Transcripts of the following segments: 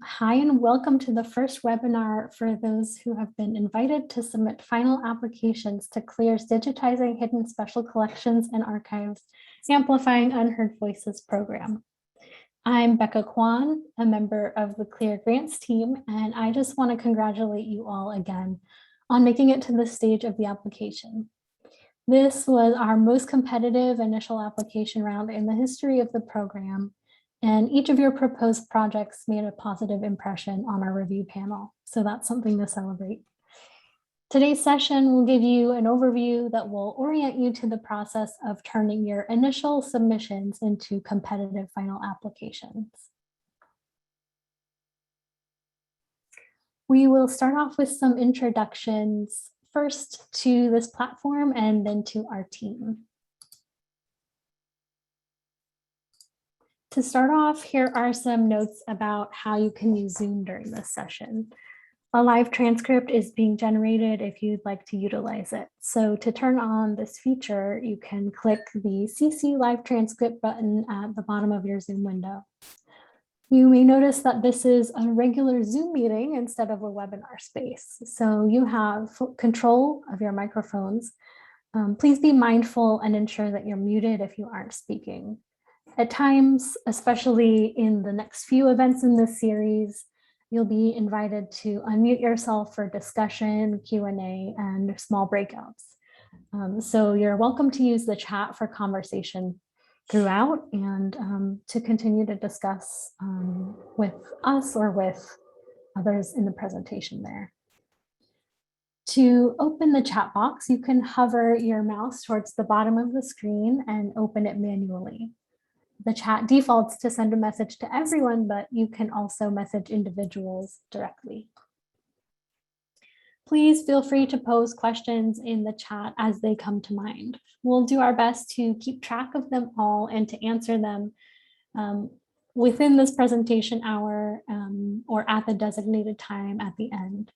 Hi and welcome to the first webinar for those who have been invited to submit final applications to CLEAR's Digitizing Hidden Special Collections and Archives, Amplifying Unheard Voices program. I'm Becca Kwan, a member of the CLEAR grants team, and I just want to congratulate you all again on making it to this stage of the application. This was our most competitive initial application round in the history of the program, and each of your proposed projects made a positive impression on our review panel. So that's something to celebrate. Today's session will give you an overview that will orient you to the process of turning your initial submissions into competitive final applications. We will start off with some introductions, first to this platform and then to our team. To start off, here are some notes about how you can use Zoom during this session. A live transcript is being generated if you'd like to utilize it. So to turn on this feature, you can click the CC Live Transcript button at the bottom of your Zoom window. You may notice that this is a regular Zoom meeting instead of a webinar space. So you have control of your microphones. Please be mindful and ensure that you're muted if you aren't speaking. At times, especially in the next few events in this series, you'll be invited to unmute yourself for discussion, Q&A, and small breakouts. So you're welcome to use the chat for conversation throughout and to continue to discuss with us or with others in the presentation there. To open the chat box, you can hover your mouse towards the bottom of the screen and open it manually. The chat defaults to send a message to everyone, but you can also message individuals directly. Please feel free to pose questions in the chat as they come to mind. We'll do our best to keep track of them all and to answer them within this presentation hour or at the designated time at the end.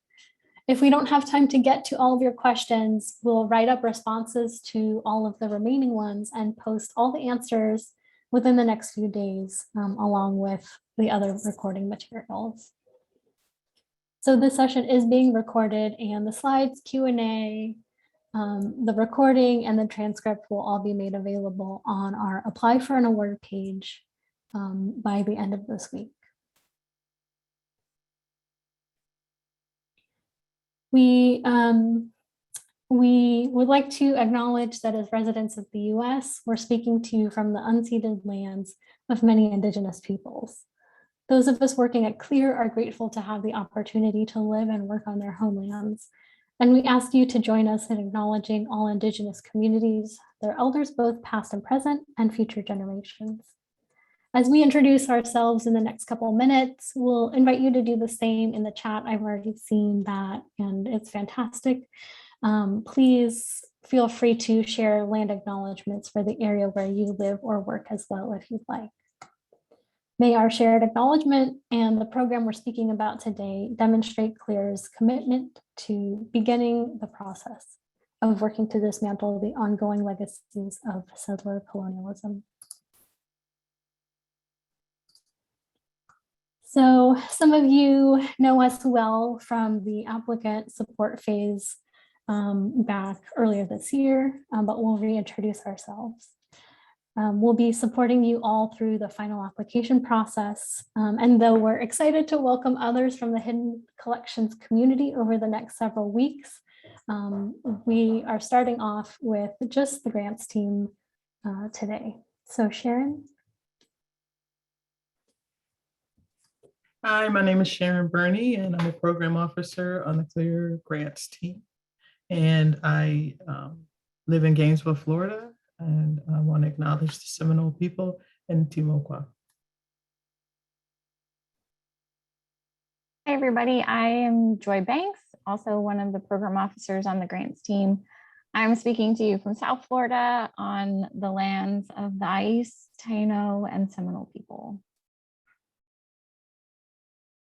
If we don't have time to get to all of your questions, we'll write up responses to all of the remaining ones and post all the answers within the next few days, along with the other recording materials. So this session is being recorded and the slides, Q&A, the recording and the transcript will all be made available on our Apply for an Award page by the end of this week. We would like to acknowledge that as residents of the US, we're speaking to you from the unceded lands of many Indigenous peoples. Those of us working at CLEAR are grateful to have the opportunity to live and work on their homelands. And we ask you to join us in acknowledging all Indigenous communities, their elders, both past and present, and future generations. As we introduce ourselves in the next couple of minutes, we'll invite you to do the same in the chat. I've already seen that and it's fantastic. Please feel free to share land acknowledgements for the area where you live or work as well if you'd like. May our shared acknowledgement and the program we're speaking about today demonstrate CLEAR's commitment to beginning the process of working to dismantle the ongoing legacies of settler colonialism. So some of you know us well from the applicant support phase back earlier this year, but we'll reintroduce ourselves. We'll be supporting you all through the final application process. And though we're excited to welcome others from the Hidden Collections community over the next several weeks, we are starting off with just the grants team today. So Sharon. Hi, my name is Sharon Burney, and I'm a program officer on the CLEAR grants team. And I live in Gainesville, Florida, and I want to acknowledge the Seminole people and Timoqua. Hi, everybody. I am Joy Banks, also one of the program officers on the grants team. I'm speaking to you from South Florida on the lands of the Ais, Taino, and Seminole people.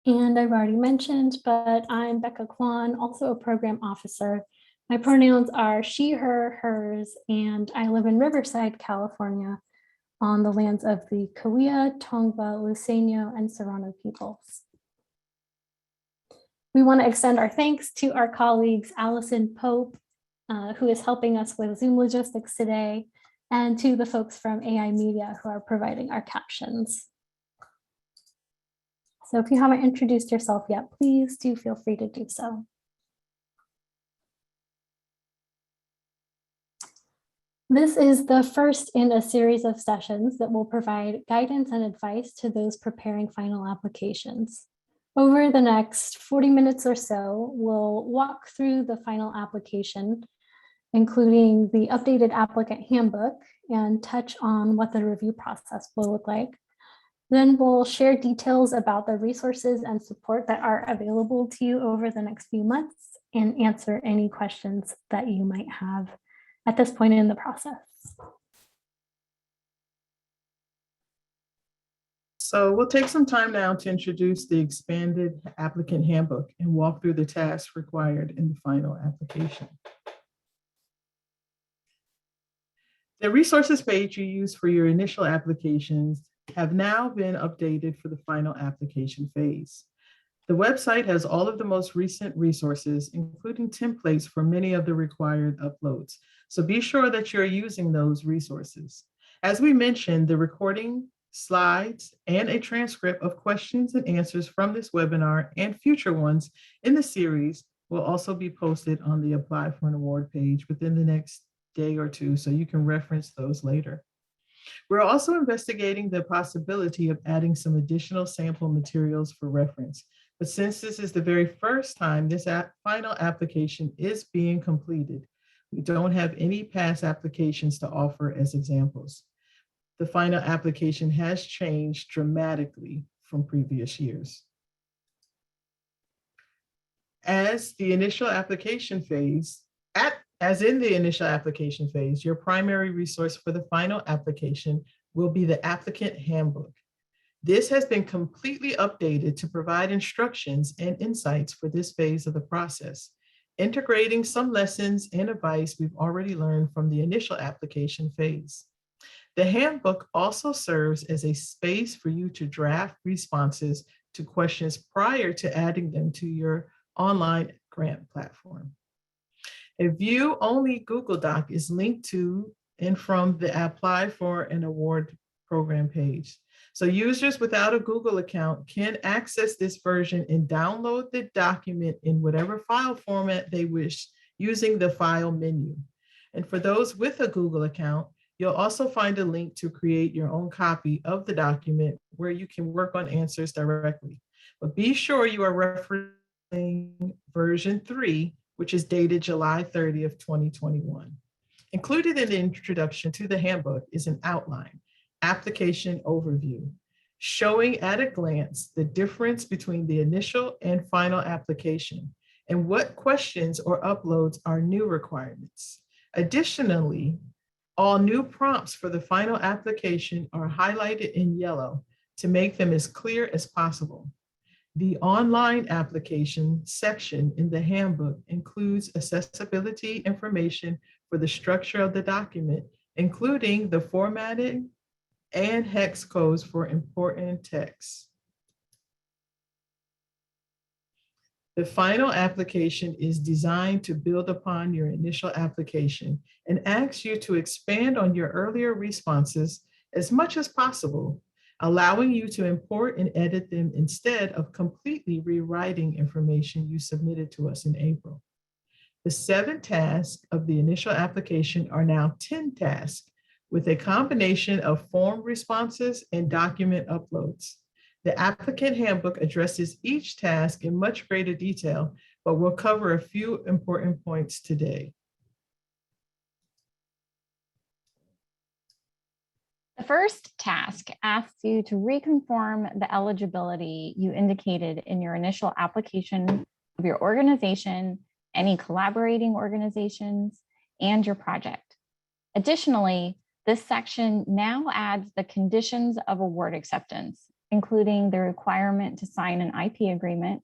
And I've already mentioned, but I'm Becca Kwan, also a program officer. My pronouns are she, her, hers, and I live in Riverside, California, on the lands of the Cahuilla, Tongva, Luiseño, and Serrano peoples. We want to extend our thanks to our colleagues, Allison Pope, who is helping us with Zoom logistics today, and to the folks from AI Media who are providing our captions. So if you haven't introduced yourself yet, please do feel free to do so. This is the first in a series of sessions that will provide guidance and advice to those preparing final applications. Over the next 40 minutes or so, we'll walk through the final application, including the updated applicant handbook, and touch on what the review process will look like. Then we'll share details about the resources and support that are available to you over the next few months and answer any questions that you might have at this point in the process. So we'll take some time now to introduce the expanded applicant handbook and walk through the tasks required in the final application. The resources page you use for your initial applications have now been updated for the final application phase. The website has all of the most recent resources, including templates for many of the required uploads. So be sure that you're using those resources. As we mentioned, the recording, slides, and a transcript of questions and answers from this webinar and future ones in the series will also be posted on the Apply for an Award page within the next day or two, so you can reference those later. We're also investigating the possibility of adding some additional sample materials for reference. But since this is the very first time this final application is being completed, we don't have any past applications to offer as examples. The final application has changed dramatically from previous years. As in the initial application phase, your primary resource for the final application will be the Applicant Handbook. This has been completely updated to provide instructions and insights for this phase of the process, integrating some lessons and advice we've already learned from the initial application phase. The handbook also serves as a space for you to draft responses to questions prior to adding them to your online grant platform. A view-only Google Doc is linked to and from the Apply for an Award program page. So users without a Google account can access this version and download the document in whatever file format they wish using the file menu. And for those with a Google account, you'll also find a link to create your own copy of the document where you can work on answers directly. But be sure you are referencing version 3, which is dated July 30th, 2021. Included in the introduction to the handbook is an outline, application overview, showing at a glance the difference between the initial and final application and what questions or uploads are new requirements. Additionally, all new prompts for the final application are highlighted in yellow to make them as clear as possible. The online application section in the handbook includes accessibility information for the structure of the document, including the formatting and hex codes for important text. The final application is designed to build upon your initial application and asks you to expand on your earlier responses as much as possible, allowing you to import and edit them instead of completely rewriting information you submitted to us in April. The 7 tasks of the initial application are now 10 tasks with a combination of form responses and document uploads. The Applicant Handbook addresses each task in much greater detail, but we'll cover a few important points today. The first task asks you to reconform the eligibility you indicated in your initial application of your organization, any collaborating organizations, and your project. Additionally, this section now adds the conditions of award acceptance, including the requirement to sign an IP agreement,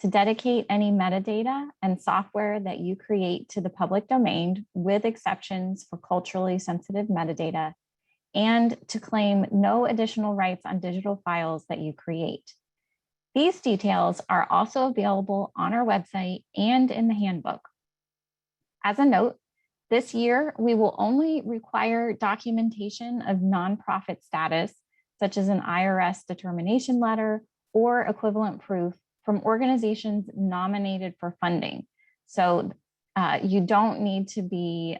to dedicate any metadata and software that you create to the public domain with exceptions for culturally sensitive metadata, and to claim no additional rights on digital files that you create. These details are also available on our website and in the handbook. As a note, this year, we will only require documentation of nonprofit status, such as an IRS determination letter or equivalent proof from organizations nominated for funding. So you don't need to be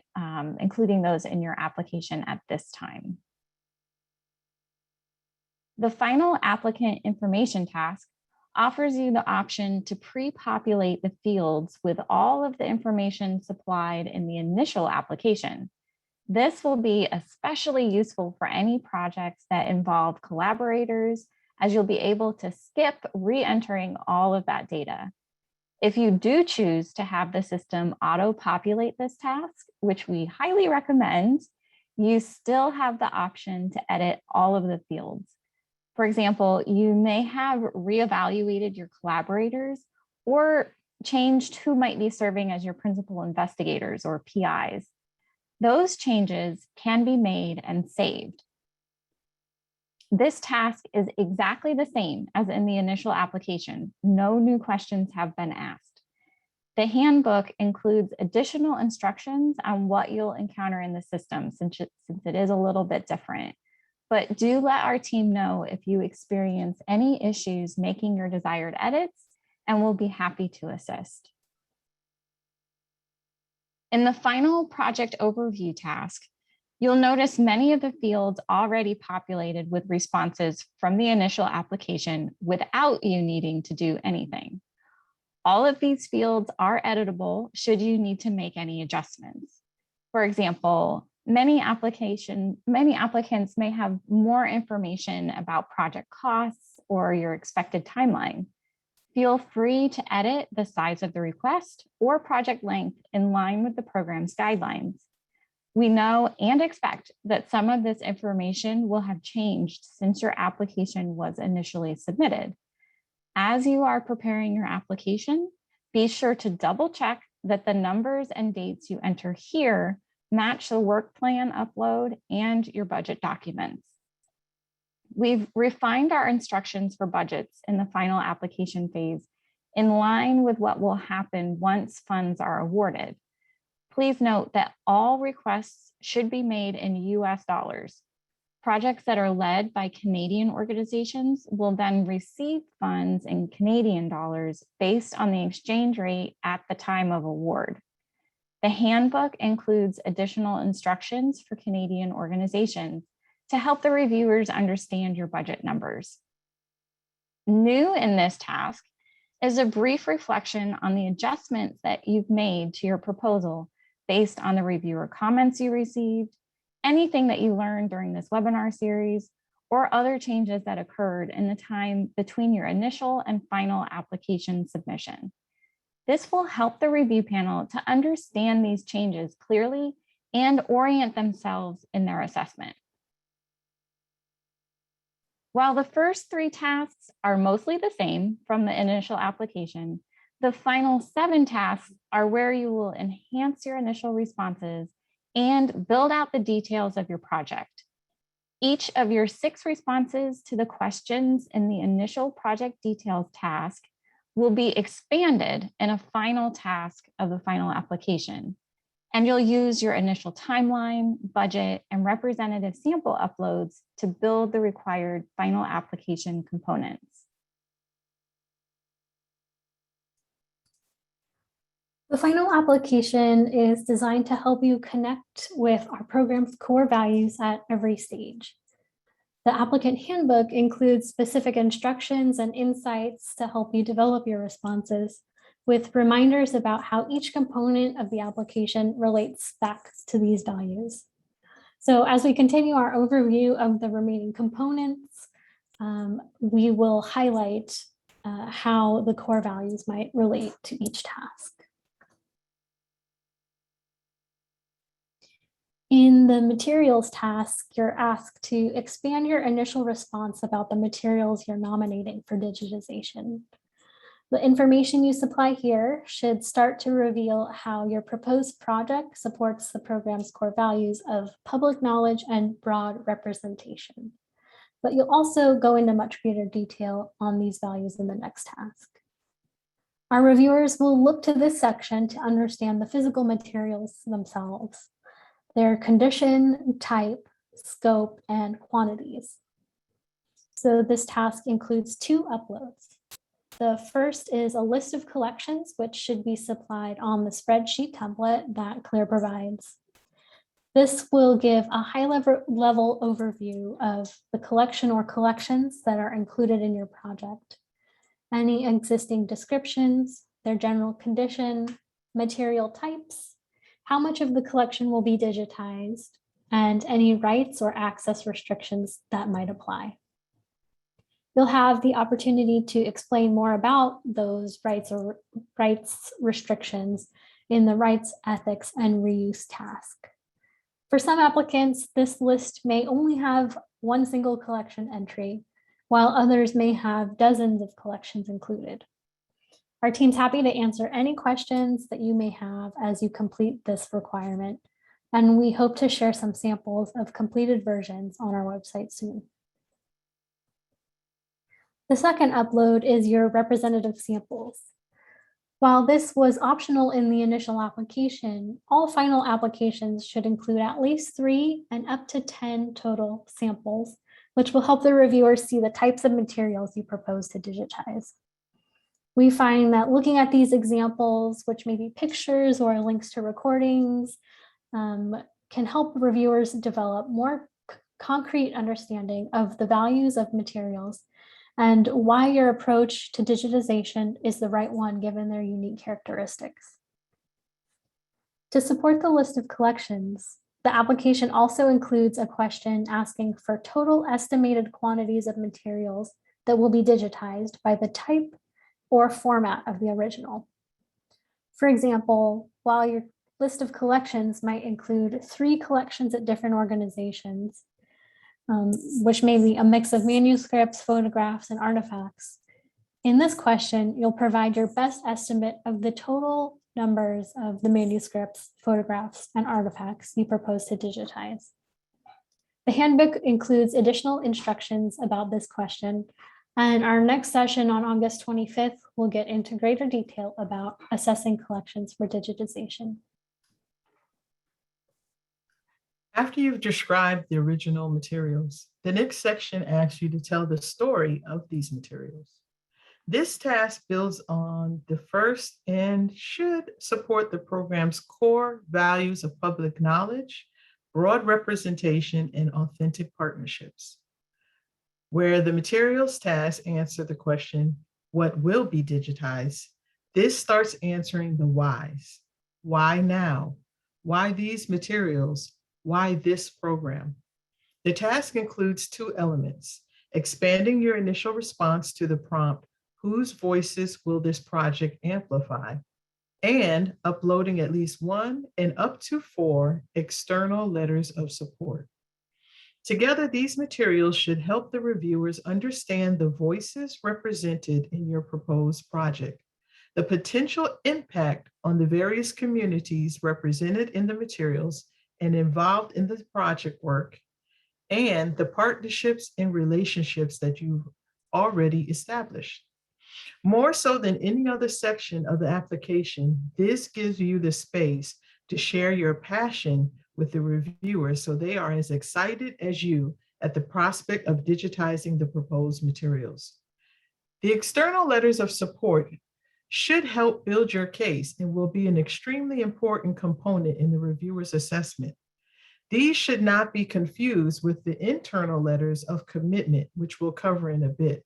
including those in your application at this time. The final applicant information task offers you the option to pre-populate the fields with all of the information supplied in the initial application. This will be especially useful for any projects that involve collaborators, as you'll be able to skip re-entering all of that data. If you do choose to have the system auto-populate this task, which we highly recommend, you still have the option to edit all of the fields. For example, you may have reevaluated your collaborators or changed who might be serving as your principal investigators or PIs. Those changes can be made and saved. This task is exactly the same as in the initial application. No new questions have been asked. The handbook includes additional instructions on what you'll encounter in the system since it is a little bit different. But do let our team know if you experience any issues making your desired edits, and we'll be happy to assist. In the final project overview task, you'll notice many of the fields already populated with responses from the initial application without you needing to do anything. All of these fields are editable should you need to make any adjustments. For example, many applicants may have more information about project costs or your expected timeline. Feel free to edit the size of the request or project length in line with the program's guidelines. We know and expect that some of this information will have changed since your application was initially submitted. As you are preparing your application, be sure to double check that the numbers and dates you enter here match the work plan upload and your budget documents. We've refined our instructions for budgets in the final application phase in line with what will happen once funds are awarded. Please note that all requests should be made in US dollars. Projects that are led by Canadian organizations will then receive funds in Canadian dollars based on the exchange rate at the time of award. The handbook includes additional instructions for Canadian organizations to help the reviewers understand your budget numbers. New in this task is a brief reflection on the adjustments that you've made to your proposal based on the reviewer comments you received, anything that you learned during this webinar series, or other changes that occurred in the time between your initial and final application submission. This will help the review panel to understand these changes clearly and orient themselves in their assessment. While the first 3 tasks are mostly the same from the initial application, the final 7 tasks are where you will enhance your initial responses and build out the details of your project. Each of your 6 responses to the questions in the initial project details task will be expanded in a final task of the final application. And you'll use your initial timeline, budget, and representative sample uploads to build the required final application components. The final application is designed to help you connect with our program's core values at every stage. The applicant handbook includes specific instructions and insights to help you develop your responses, with reminders about how each component of the application relates back to these values. So as we continue our overview of the remaining components, we will highlight how the core values might relate to each task. In the materials task, you're asked to expand your initial response about the materials you're nominating for digitization. The information you supply here should start to reveal how your proposed project supports the program's core values of public knowledge and broad representation. but you'll also go into much greater detail on these values in the next task. Our reviewers will look to this section to understand the physical materials themselves, their condition, type, scope, and quantities. So this task includes 2 uploads. The first is a list of collections, which should be supplied on the spreadsheet template that Claire provides. This will give a high-level overview of the collection or collections that are included in your project, any existing descriptions, their general condition, material types, how much of the collection will be digitized, and any rights or access restrictions that might apply. You'll have the opportunity to explain more about those rights or rights restrictions in the rights, ethics, and reuse task. For some applicants, this list may only have one single collection entry, while others may have dozens of collections included. Our team's happy to answer any questions that you may have as you complete this requirement, and we hope to share some samples of completed versions on our website soon. The second upload is your representative samples. While this was optional in the initial application, all final applications should include at least 3 and up to 10 total samples, which will help the reviewers see the types of materials you propose to digitize. We find that looking at these examples, which may be pictures or links to recordings, can help reviewers develop more concrete understanding of the values of materials and why your approach to digitization is the right one given their unique characteristics. To support the list of collections, the application also includes a question asking for total estimated quantities of materials that will be digitized by the type or format of the original. For example, while your list of collections might include 3 collections at different organizations, which may be a mix of manuscripts, photographs, and artifacts. In this question, you'll provide your best estimate of the total numbers of the manuscripts, photographs, and artifacts you propose to digitize. The handbook includes additional instructions about this question, and our next session on August 25th will get into greater detail about assessing collections for digitization. After you've described the original materials, the next section asks you to tell the story of these materials. This task builds on the first and should support the program's core values of public knowledge, broad representation, and authentic partnerships. Where the materials task answer the question, what will be digitized? This starts answering the whys. Why now? Why these materials? Why this program? The task includes 2 elements: expanding your initial response to the prompt, whose voices will this project amplify? And uploading at least 1 and up to 4 external letters of support. Together, these materials should help the reviewers understand the voices represented in your proposed project, the potential impact on the various communities represented in the materials and involved in the project work, and the partnerships and relationships that you've already established. More so than any other section of the application, this gives you the space to share your passion with the reviewers so they are as excited as you at the prospect of digitizing the proposed materials. The external letters of support should help build your case and will be an extremely important component in the reviewer's assessment. These should not be confused with the internal letters of commitment, which we'll cover in a bit.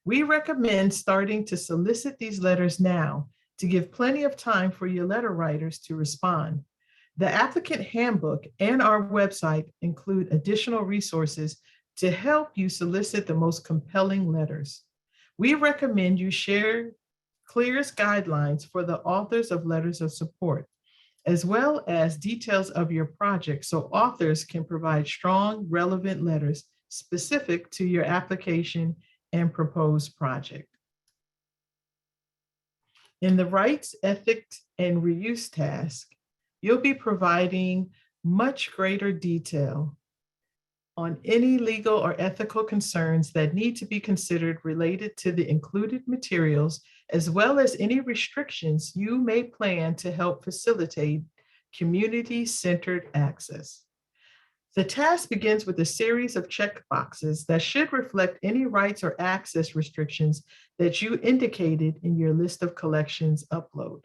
We recommend starting to solicit these letters now to give plenty of time for your letter writers to respond. The Applicant Handbook and our website include additional resources to help you solicit the most compelling letters. We recommend you share CLEAR's guidelines for the authors of letters of support, as well as details of your project so authors can provide strong, relevant letters specific to your application and proposed project. In the rights, ethics, and reuse task, you'll be providing much greater detail on any legal or ethical concerns that need to be considered related to the included materials, as well as any restrictions you may plan to help facilitate community-centered access. The task begins with a series of checkboxes that should reflect any rights or access restrictions that you indicated in your list of collections upload.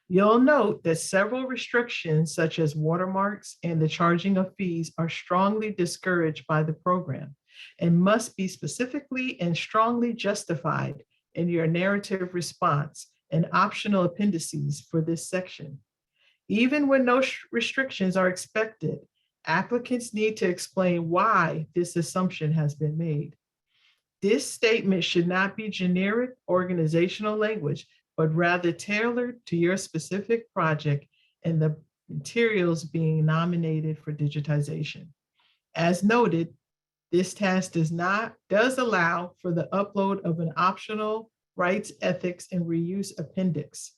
You'll note that several restrictions, such as watermarks and the charging of fees, are strongly discouraged by the program and must be specifically and strongly justified in your narrative response and optional appendices for this section. Even when no restrictions are expected, applicants need to explain why this assumption has been made. This statement should not be generic organizational language, but rather tailored to your specific project and the materials being nominated for digitization. As noted, this task does allow for the upload of an optional rights, ethics, and reuse appendix.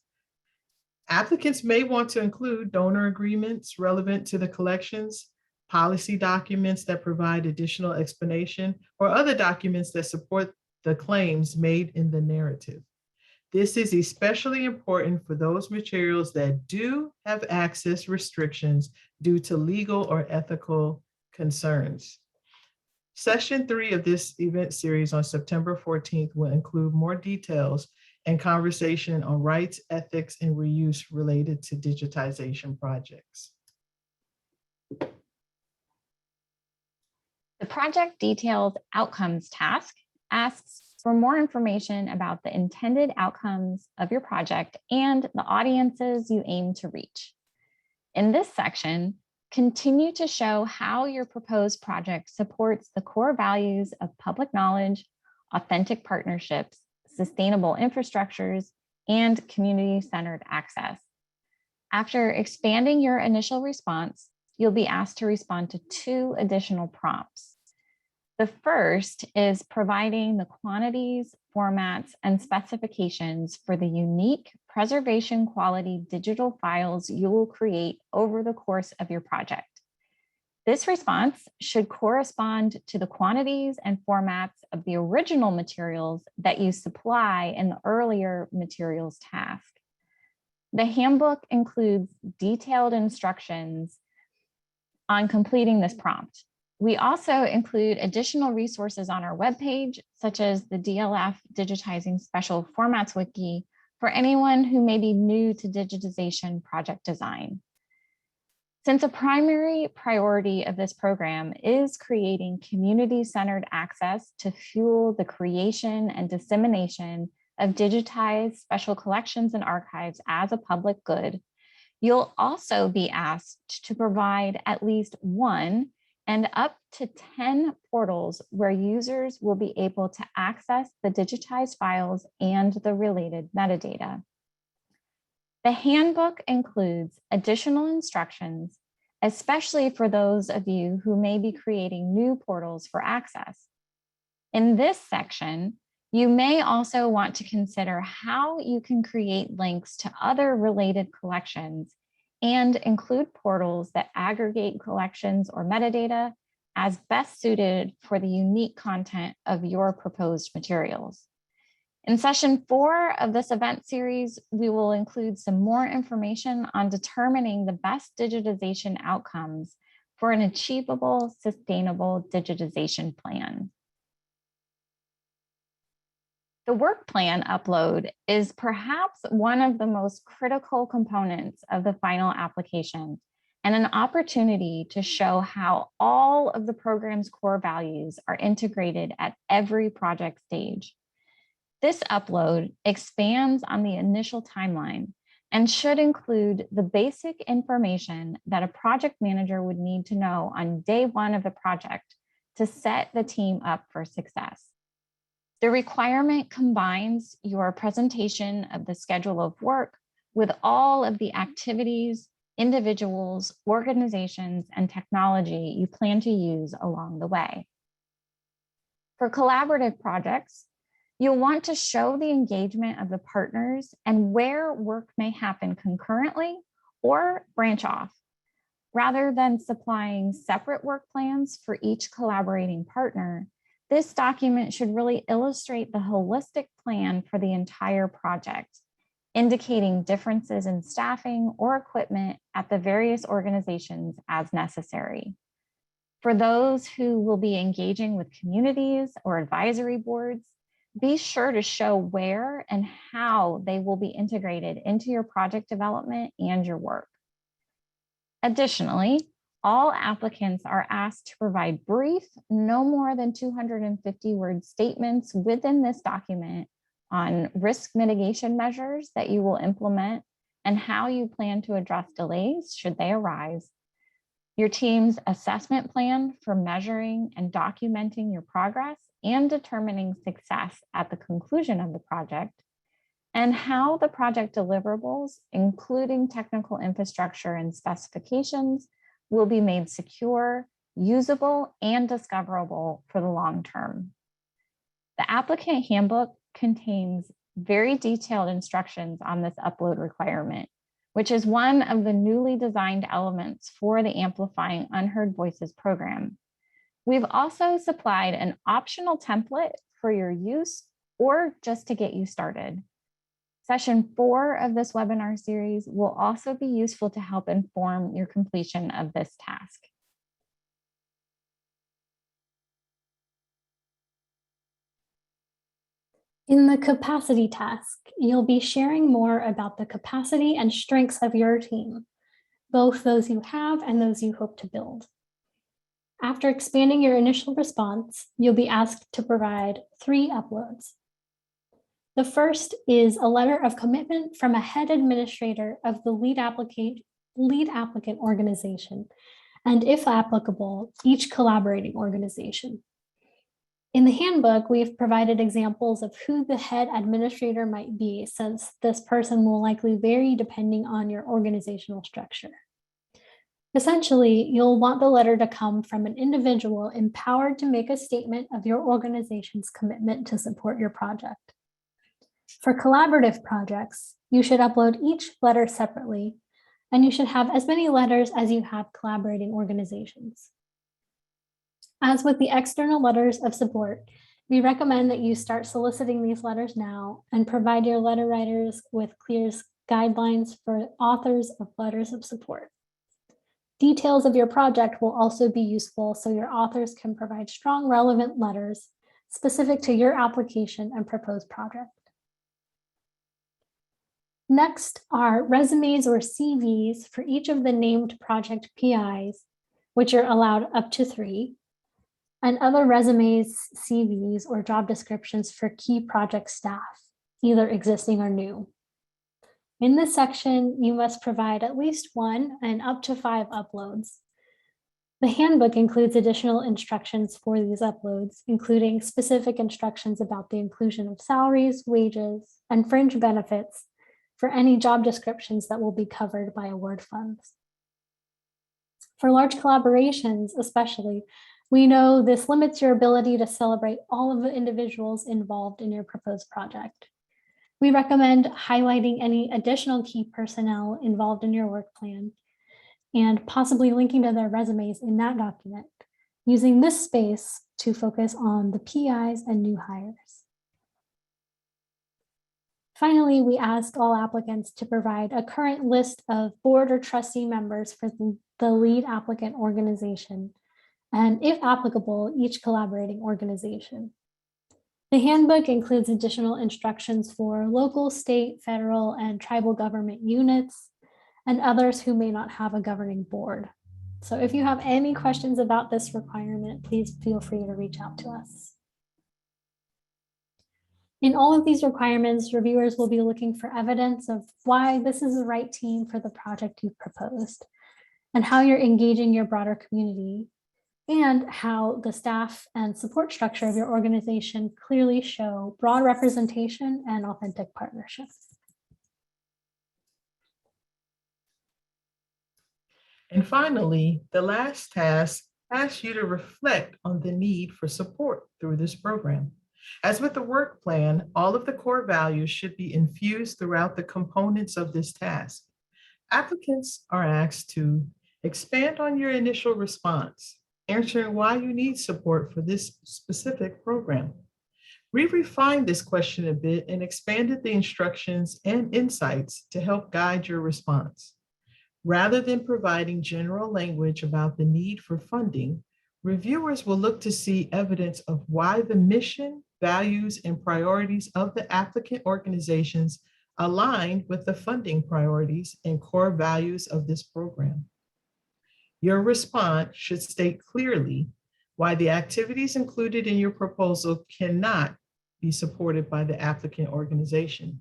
Applicants may want to include donor agreements relevant to the collections, policy documents that provide additional explanation, or other documents that support the claims made in the narrative. This is especially important for those materials that do have access restrictions due to legal or ethical concerns. Session 3 of this event series on September 14th will include more details and conversation on rights, ethics, and reuse related to digitization projects. The project details outcomes task asks for more information about the intended outcomes of your project and the audiences you aim to reach. In this section, continue to show how your proposed project supports the core values of public knowledge, authentic partnerships, sustainable infrastructures, and community-centered access. After expanding your initial response, you'll be asked to respond to 2 additional prompts. The first is providing the quantities, formats, and specifications for the unique preservation quality digital files you will create over the course of your project. This response should correspond to the quantities and formats of the original materials that you supply in the earlier materials task. The handbook includes detailed instructions on completing this prompt. We also include additional resources on our webpage, such as the DLF Digitizing Special Formats Wiki for anyone who may be new to digitization project design. Since a primary priority of this program is creating community-centered access to fuel the creation and dissemination of digitized special collections and archives as a public good, you'll also be asked to provide at least 1 and up to 10 portals where users will be able to access the digitized files and the related metadata. The handbook includes additional instructions, especially for those of you who may be creating new portals for access. In this section, you may also want to consider how you can create links to other related collections and include portals that aggregate collections or metadata as best suited for the unique content of your proposed materials. In session 4 of this event series, we will include some more information on determining the best digitization outcomes for an achievable, sustainable digitization plan. The work plan upload is perhaps one of the most critical components of the final application and an opportunity to show how all of the program's core values are integrated at every project stage. This upload expands on the initial timeline and should include the basic information that a project manager would need to know on day 1 of the project to set the team up for success. The requirement combines your presentation of the schedule of work with all of the activities, individuals, organizations, and technology you plan to use along the way. For collaborative projects, you'll want to show the engagement of the partners and where work may happen concurrently or branch off. Rather than supplying separate work plans for each collaborating partner, this document should really illustrate the holistic plan for the entire project, indicating differences in staffing or equipment at the various organizations as necessary. For those who will be engaging with communities or advisory boards, be sure to show where and how they will be integrated into your project development and your work. Additionally, all applicants are asked to provide brief, no more than 250-word statements within this document on risk mitigation measures that you will implement and how you plan to address delays should they arise, your team's assessment plan for measuring and documenting your progress and determining success at the conclusion of the project, and how the project deliverables, including technical infrastructure and specifications, will be made secure, usable, and discoverable for the long term. The applicant handbook contains very detailed instructions on this upload requirement, which is one of the newly designed elements for the Amplifying Unheard Voices program. We've also supplied an optional template for your use or just to get you started. Session 4 of this webinar series will also be useful to help inform your completion of this task. In the capacity task, you'll be sharing more about the capacity and strengths of your team, both those you have and those you hope to build. After expanding your initial response, you'll be asked to provide 3 uploads. The first is a letter of commitment from a head administrator of the lead applicant organization, and if applicable, each collaborating organization. In the handbook, we've provided examples of who the head administrator might be, since this person will likely vary depending on your organizational structure. Essentially, you'll want the letter to come from an individual empowered to make a statement of your organization's commitment to support your project. For collaborative projects, you should upload each letter separately, and you should have as many letters as you have collaborating organizations. As with the external letters of support, we recommend that you start soliciting these letters now and provide your letter writers with clear guidelines for authors of letters of support. Details of your project will also be useful, so your authors can provide strong, relevant letters specific to your application and proposed project. Next are resumes or CVs for each of the named project PIs, which are allowed up to 3, and other resumes, CVs, or job descriptions for key project staff, either existing or new. In this section, you must provide at least 1 and up to 5 uploads. The handbook includes additional instructions for these uploads, including specific instructions about the inclusion of salaries, wages, and fringe benefits for any job descriptions that will be covered by award funds. For large collaborations, especially, we know this limits your ability to celebrate all of the individuals involved in your proposed project. We recommend highlighting any additional key personnel involved in your work plan and possibly linking to their resumes in that document, using this space to focus on the PIs and new hires. Finally, we ask all applicants to provide a current list of board or trustee members for the lead applicant organization, and if applicable, each collaborating organization. The handbook includes additional instructions for local, state, federal, and tribal government units, and others who may not have a governing board. So if you have any questions about this requirement, please feel free to reach out to us. In all of these requirements, reviewers will be looking for evidence of why this is the right team for the project you've proposed, and how you're engaging your broader community, and how the staff and support structure of your organization clearly show broad representation and authentic partnership. And finally, the last task asks you to reflect on the need for support through this program. As with the work plan, all of the core values should be infused throughout the components of this task. Applicants are asked to Expand on your initial response, answering why you need support for this specific program. We refined this question a bit and expanded the instructions and insights to help guide your response. Rather than providing general language about the need for funding, reviewers will look to see evidence of why the mission, values, and priorities of the applicant organizations align with the funding priorities and core values of this program. Your response should state clearly why the activities included in your proposal cannot be supported by the applicant organization.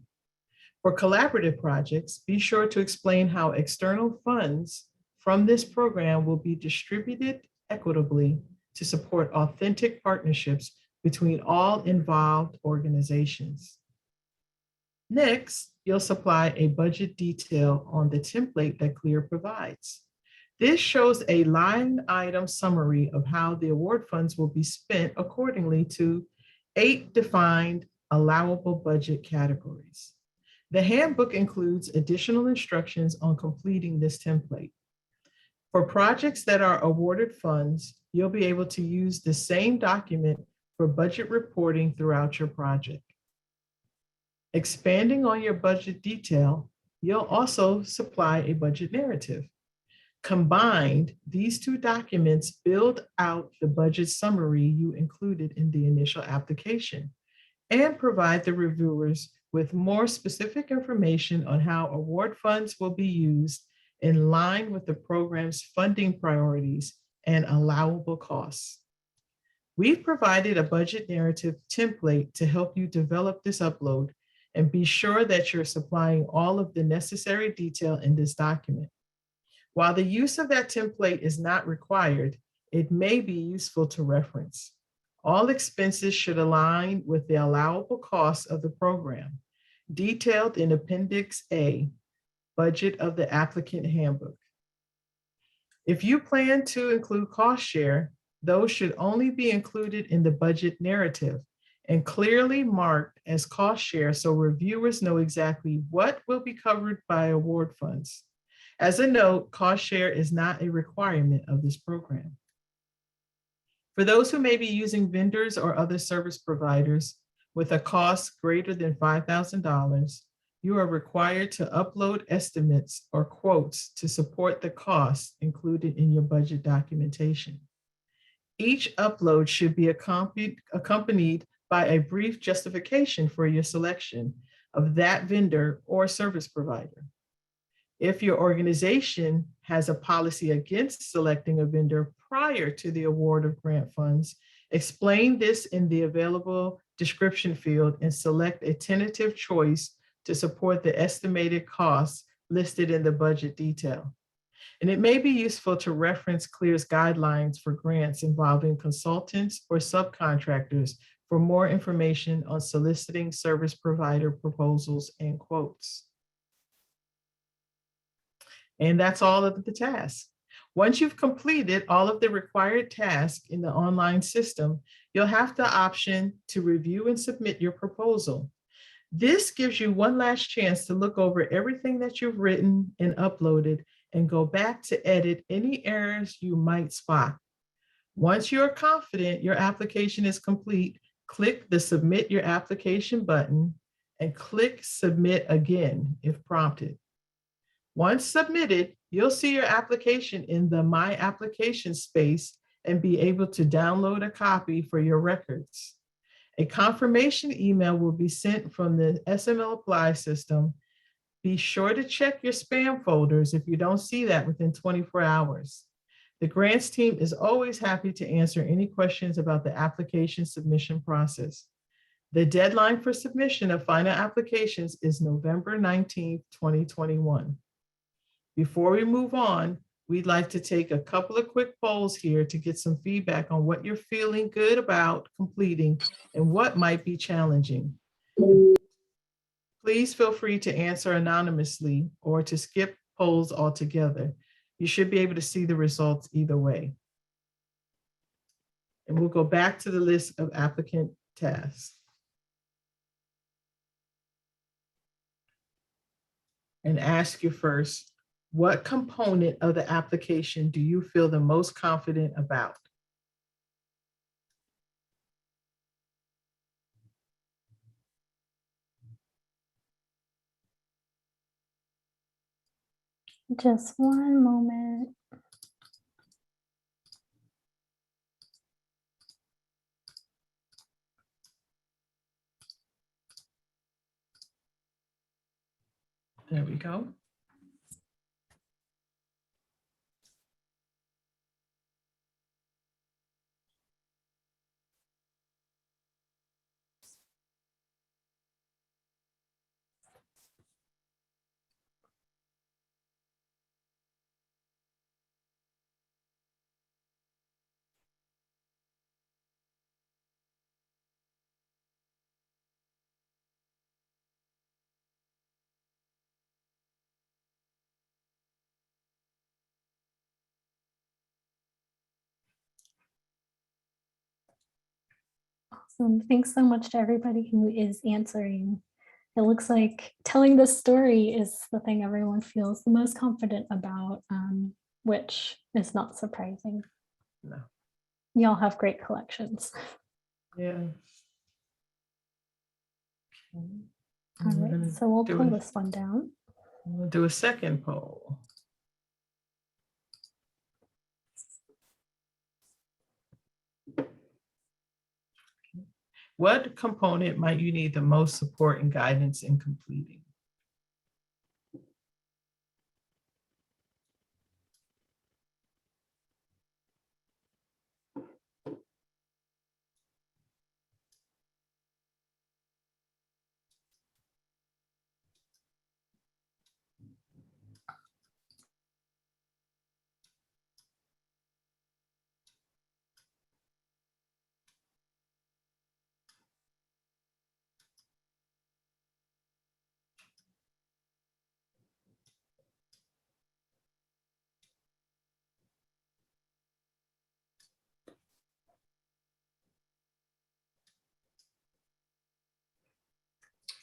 For collaborative projects, be sure to explain how external funds from this program will be distributed equitably to support authentic partnerships between all involved organizations. Next, you'll supply a budget detail on the template that CLEAR provides. This shows a line item summary of how the award funds will be spent accordingly to 8 defined allowable budget categories. The handbook includes additional instructions on completing this template. For projects that are awarded funds, you'll be able to use the same document for budget reporting throughout your project. Expanding on your budget detail, you'll also supply a budget narrative. Combined, these 2 documents build out the budget summary you included in the initial application and provide the reviewers with more specific information on how award funds will be used in line with the program's funding priorities and allowable costs. We've provided a budget narrative template to help you develop this upload and be sure that you're supplying all of the necessary detail in this document. While the use of that template is not required, it may be useful to reference. All expenses should align with the allowable costs of the program, detailed in Appendix A, Budget of the Applicant Handbook. If you plan to include cost share, those should only be included in the budget narrative and clearly marked as cost share so reviewers know exactly what will be covered by award funds. As a note, cost share is not a requirement of this program. For those who may be using vendors or other service providers with a cost greater than $5,000, you are required to upload estimates or quotes to support the costs included in your budget documentation. Each upload should be accompanied by a brief justification for your selection of that vendor or service provider. If your organization has a policy against selecting a vendor prior to the award of grant funds, explain this in the available description field and select a tentative choice to support the estimated costs listed in the budget detail. And it may be useful to reference CLEAR's guidelines for grants involving consultants or subcontractors for more information on soliciting service provider proposals and quotes. And that's all of the tasks. Once you've completed all of the required tasks in the online system, you'll have the option to review and submit your proposal. This gives you one last chance to look over everything that you've written and uploaded and go back to edit any errors you might spot. Once you're confident your application is complete, click the Submit Your Application button and click Submit again if prompted. Once submitted, you'll see your application in the My Application space and be able to download a copy for your records. A confirmation email will be sent from the SML Apply system. Be sure to check your spam folders if you don't see that within 24 hours. The grants team is always happy to answer any questions about the application submission process. The deadline for submission of final applications is November 19th, 2021. Before we move on, we'd like to take a couple of quick polls here to get some feedback on what you're feeling good about completing and what might be challenging. Please feel free to answer anonymously or to skip polls altogether. You should be able to see the results either way. And we'll go back to the list of applicant tasks. And ask you first, What component of the application do you feel the most confident about? Just one moment. There we go. Awesome. Thanks so much to everybody who is answering. It looks like telling this story is the thing everyone feels the most confident about, which is not surprising. No. Y'all have great collections. Yeah. Okay. All We're right, gonna so we'll do pull it. this one down. We'll do a second poll. What component might you need the most support and guidance in completing?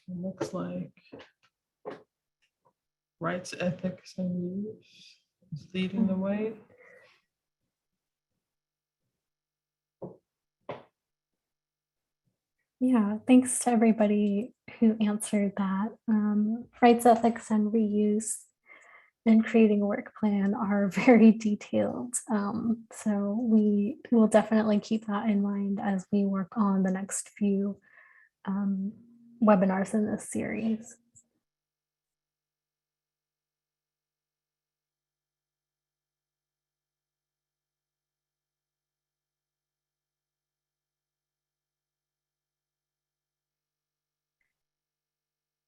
It looks like rights, ethics, and rules is leading the way. Yeah, thanks to everybody who answered that. Rights, ethics, and reuse and creating a work plan are very detailed. So we will definitely keep that in mind as we work on the next few webinars in this series.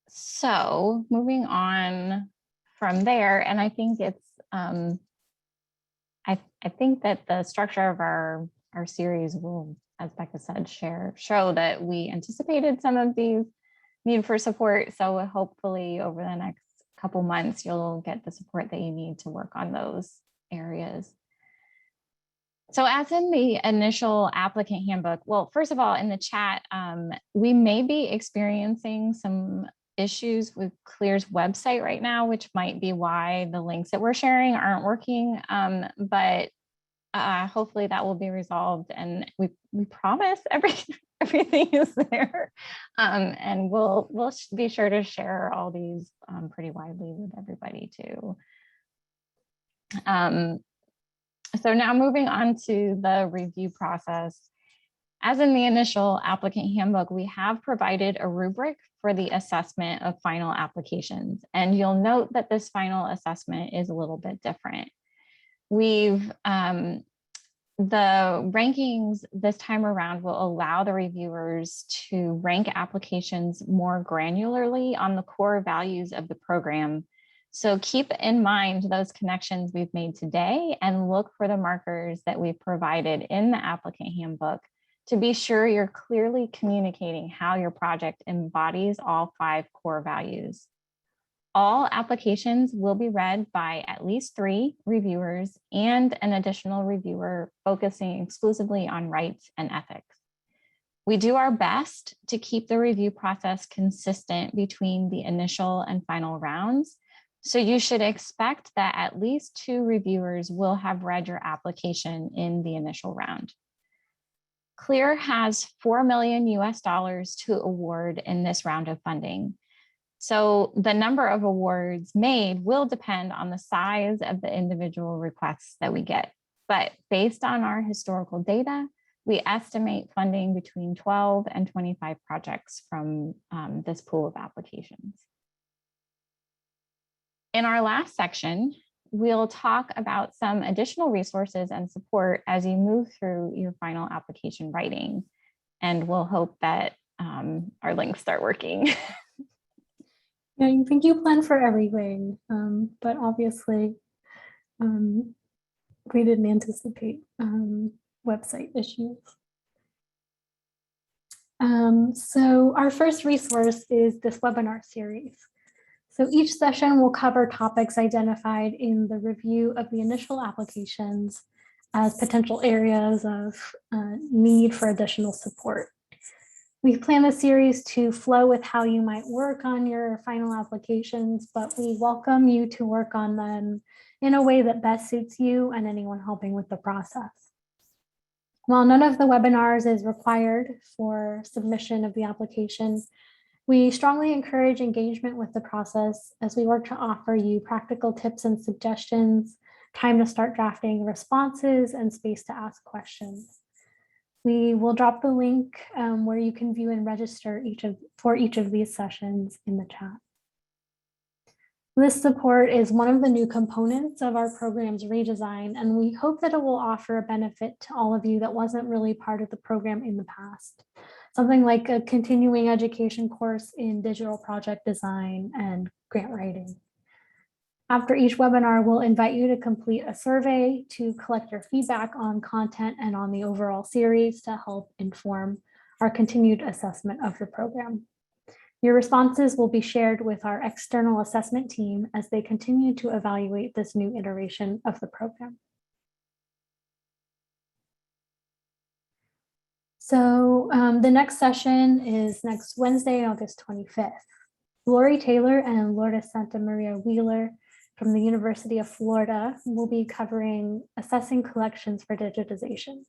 So moving on from there, and I think it's, I think that the structure of our series will, as Becca said, show that we anticipated some of these need for support. So hopefully over the next couple months, you'll get the support that you need to work on those areas. So as in the initial applicant handbook, well, first of all, in the chat, we may be experiencing some issues with CLEAR's website right now, which might be why the links that we're sharing aren't working. But hopefully that will be resolved, and we promise everything is there. And we'll be sure to share all these pretty widely with everybody too. So now moving on to the review process. As in the initial applicant handbook, we have provided a rubric for the assessment of final applications. And you'll note that this final assessment is a little bit different. We've, the rankings this time around will allow the reviewers to rank applications more granularly on the core values of the program. So keep in mind those connections we've made today and look for the markers that we've provided in the applicant handbook to be sure you're clearly communicating how your project embodies all 5 core values. All applications will be read by at least 3 reviewers and an additional reviewer focusing exclusively on rights and ethics. We do our best to keep the review process consistent between the initial and final rounds. So you should expect that at least 2 reviewers will have read your application in the initial round. CLEAR has $4 million to award in this round of funding. So the number of awards made will depend on the size of the individual requests that we get. But based on our historical data, we estimate funding between 12 and 25 projects from this pool of applications. In our last section, we'll talk about some additional resources and support as you move through your final application writing. And we'll hope that our links start working. Yeah, you think you plan for everything, but obviously we didn't anticipate website issues. So our first resource is this webinar series. So each session will cover topics identified in the review of the initial applications as potential areas of need for additional support. We plan the series to flow with how you might work on your final applications, but we welcome you to work on them in a way that best suits you and anyone helping with the process. While none of the webinars is required for submission of the application, we strongly encourage engagement with the process as we work to offer you practical tips and suggestions, time to start drafting responses, and space to ask questions. We will drop the link where you can view and register for each of these sessions in the chat. This support is one of the new components of our program's redesign, and we hope that it will offer a benefit to all of you that wasn't really part of the program in the past. Something like a continuing education course in digital project design and grant writing. After each webinar, we'll invite you to complete a survey to collect your feedback on content and on the overall series to help inform our continued assessment of the program. Your responses will be shared with our external assessment team as they continue to evaluate this new iteration of the program. So the next session is next Wednesday, August 25th. Lori Taylor and Lourdes Santa Maria Wheeler from the University of Florida will be covering assessing collections for digitization.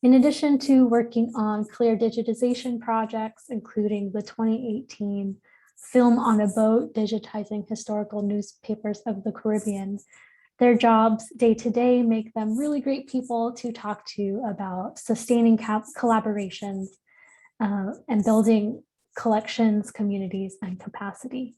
In addition to working on CLEAR digitization projects, including the 2018 Film on a Boat, Digitizing Historical Newspapers of the Caribbean, their jobs day to day make them really great people to talk to about sustaining collaborations and building collections, communities, and capacity.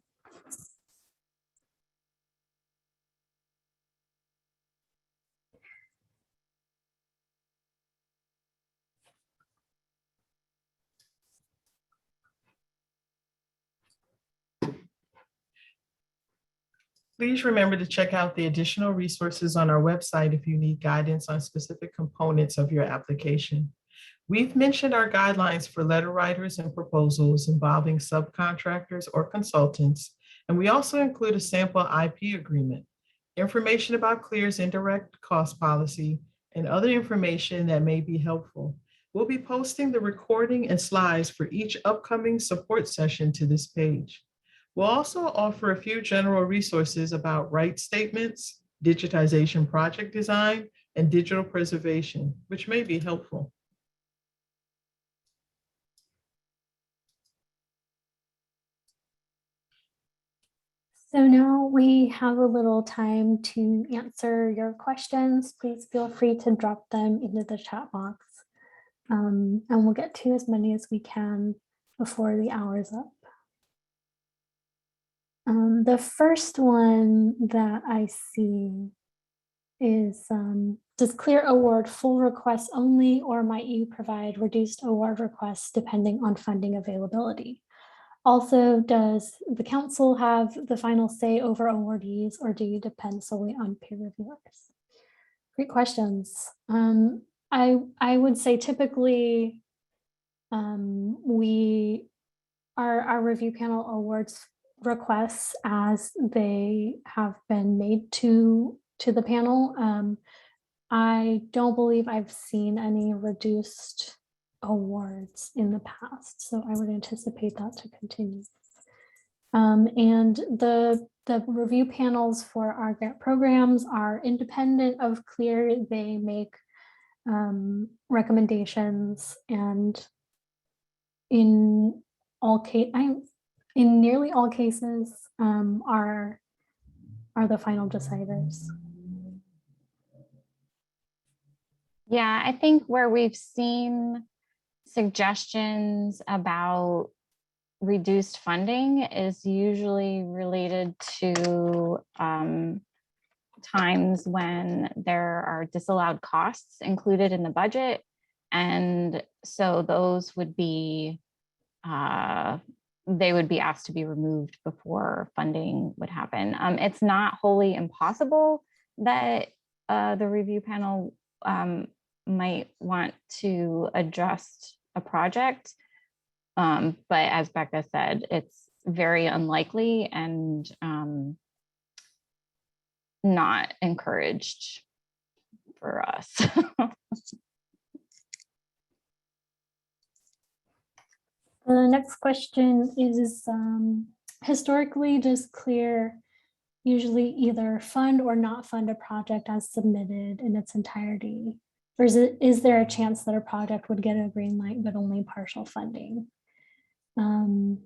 Please remember to check out the additional resources on our website if you need guidance on specific components of your application. We've mentioned our guidelines for letter writers and proposals involving subcontractors or consultants, and we also include a sample IP agreement, information about CLEAR's indirect cost policy, and other information that may be helpful. We'll be posting the recording and slides for each upcoming support session to this page. We'll also offer a few general resources about rights statements, digitization project design, and digital preservation, which may be helpful. So now we have a little time to answer your questions. Please feel free to drop them into the chat box. And we'll get to as many as we can before the hour is up. The first one that I see is, does CLEAR award full requests only, or might you provide reduced award requests depending on funding availability? Also, does the council have the final say over awardees, or do you depend solely on peer reviewers? Great questions. I would say typically our review panel awards requests as they have been made to the panel. I don't believe I've seen any reduced awards in the past, so I would anticipate that to continue. And the review panels for our grant programs are independent of CLEAR. They make recommendations, and in nearly all cases are the final deciders. Yeah, I think where we've seen suggestions about reduced funding is usually related to times when there are disallowed costs included in the budget. And so those would be, they would be asked to be removed before funding would happen. It's not wholly impossible that the review panel might want to adjust a project. But as Becca said, it's very unlikely and not encouraged for us. The next question is, historically, does CLEAR usually either fund or not fund a project as submitted in its entirety? Or is there a chance that a project would get a green light but only partial funding? And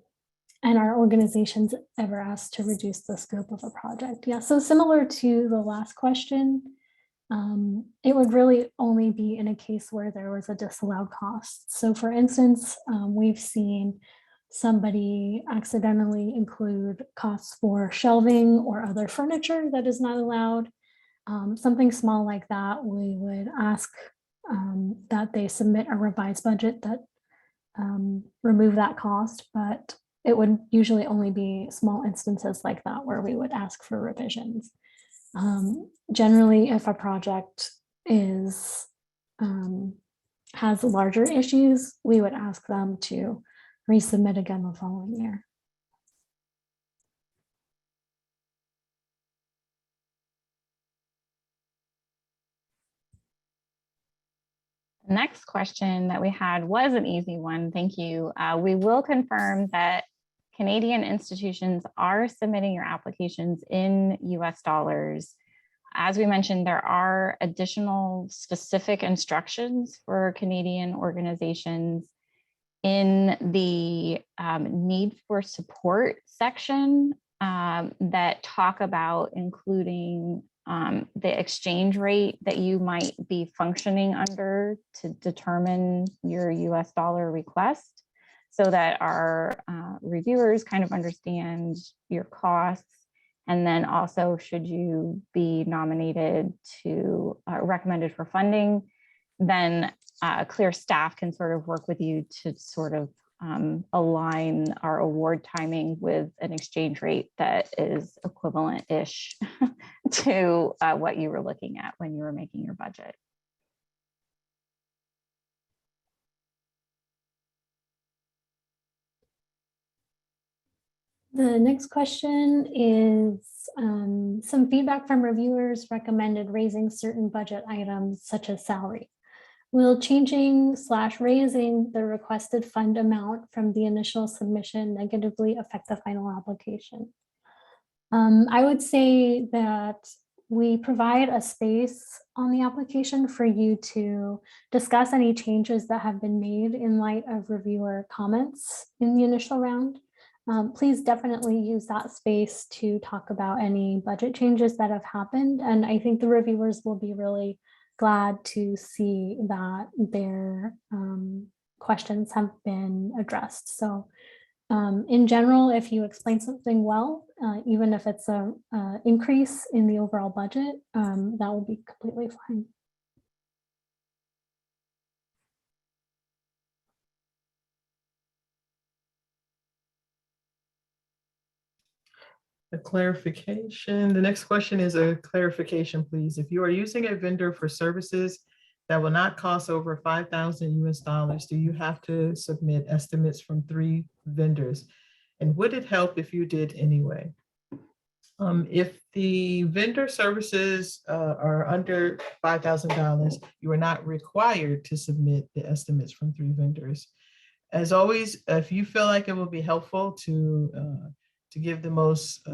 are organizations ever asked to reduce the scope of a project? Yeah, so similar to the last question, it would really only be in a case where there was a disallowed cost. So for instance, we've seen somebody accidentally include costs for shelving or other furniture that is not allowed. Something small like that, we would ask that they submit a revised budget that remove that cost, but it would usually only be small instances like that where we would ask for revisions. Generally, if a project is has larger issues, we would ask them to resubmit again the following year. Next question that we had was an easy one. Thank you. We will confirm that Canadian institutions are submitting your applications in US dollars. As we mentioned, there are additional specific instructions for Canadian organizations in the need for support section that talk about including the exchange rate that you might be functioning under to determine your US dollar request, so that our reviewers kind of understand your costs. And then also, should you be nominated to recommended for funding, then CLEAR staff can sort of work with you to sort of align our award timing with an exchange rate that is equivalent-ish to what you were looking at when you were making your budget. The next question is some feedback from reviewers recommended raising certain budget items such as salary. Will changing/raising the requested fund amount from the initial submission negatively affect the final application? I would say that we provide a space on the application for you to discuss any changes that have been made in light of reviewer comments in the initial round. Please definitely use that space to talk about any budget changes that have happened. And I think the reviewers will be really glad to see that their questions have been addressed. So in general, if you explain something well, even if it's a increase in the overall budget, that will be completely fine. A clarification. The next question is a clarification, please. If you are using a vendor for services that will not cost over 5,000 US dollars, do you have to submit estimates from 3 vendors? And would it help if you did anyway? If the vendor services are under $5,000, you are not required to submit the estimates from 3 vendors. As always, if you feel like it will be helpful to to give the most,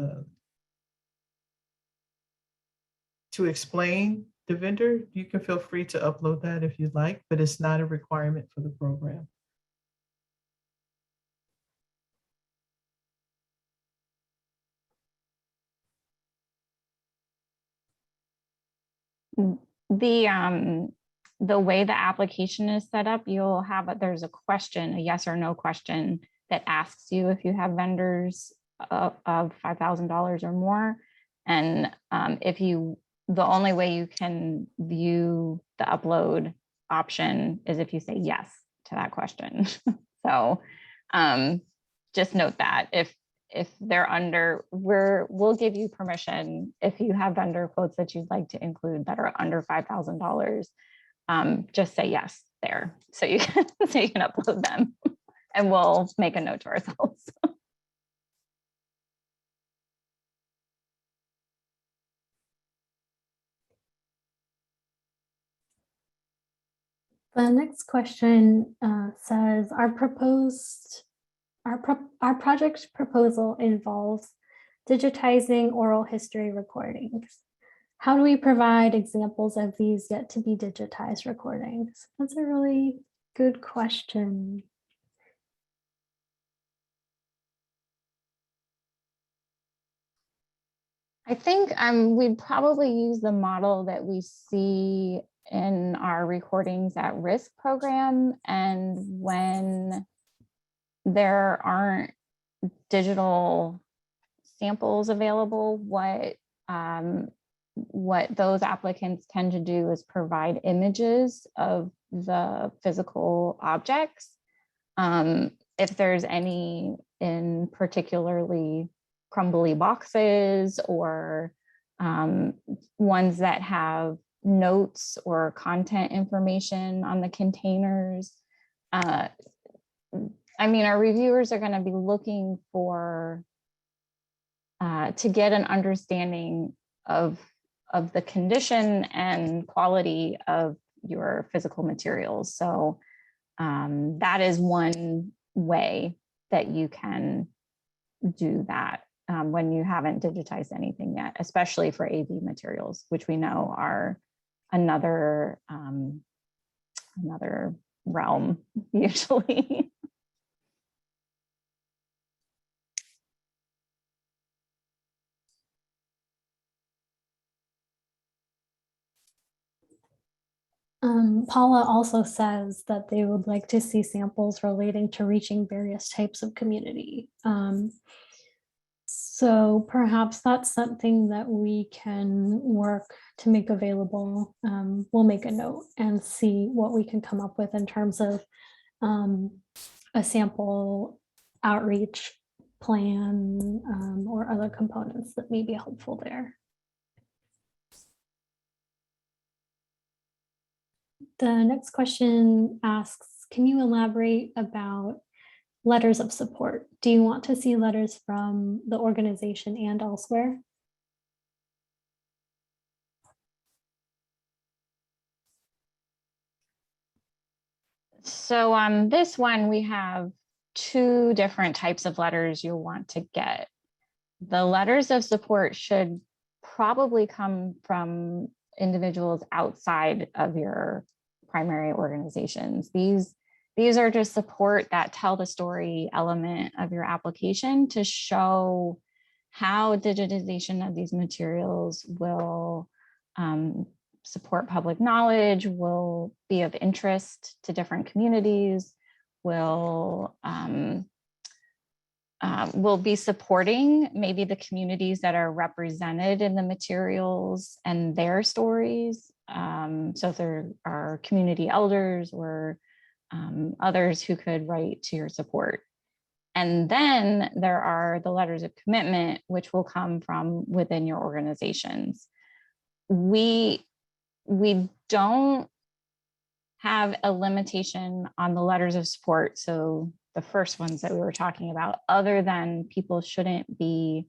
to explain the vendor, you can feel free to upload that if you'd like, but it's not a requirement for the program. The way the application is set up, you'll have there's a question, a yes or no question that asks you if you have vendors of $5,000 or more. And the only way you can view the upload option is if you say yes to that question. So just note that if they're under, we'll give you permission if you have vendor quotes that you'd like to include that are under $5,000. Just say yes there, so you can upload them, and we'll make a note to ourselves. The next question says, our project proposal involves digitizing oral history recordings. How do we provide examples of these yet to be digitized recordings? That's a really good question. I think we'd probably use the model that we see in our Recordings at Risk program. And when there aren't digital samples available, what those applicants tend to do is provide images of the physical objects. If there's any in particularly crumbly boxes or ones that have notes or content information on the containers. I mean, our reviewers are going to be looking for to get an understanding of the condition and quality of your physical materials. So that is one way that you can do that when you haven't digitized anything yet, especially for AV materials, which we know are another realm usually. Paula also says that they would like to see samples relating to reaching various types of community. So perhaps that's something that we can work to make available. We'll make a note and see what we can come up with in terms of a sample outreach plan or other components that may be helpful there. The next question asks, can you elaborate about letters of support? Do you want to see letters from the organization and elsewhere? So on this one, we have two different types of letters you'll want to get. The letters of support should probably come from individuals outside of your primary organizations. These are just support that tell the story element of your application to show how digitization of these materials will support public knowledge, will be of interest to different communities, will be supporting maybe the communities that are represented in the materials and their stories. So if there are community elders or others who could write to your support. And then there are the letters of commitment, which will come from within your organizations. We don't have a limitation on the letters of support. So the first ones that we were talking about, other than people shouldn't be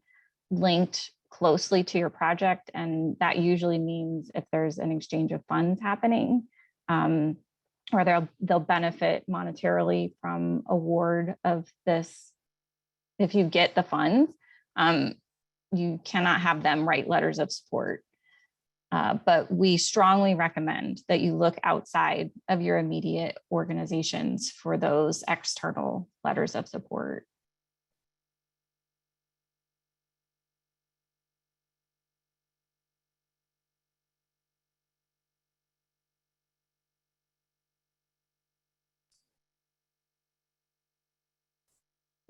linked closely to your project. And that usually means if there's an exchange of funds happening, or they'll benefit monetarily from award of this if you get the funds. You cannot have them write letters of support. But we strongly recommend that you look outside of your immediate organizations for those external letters of support.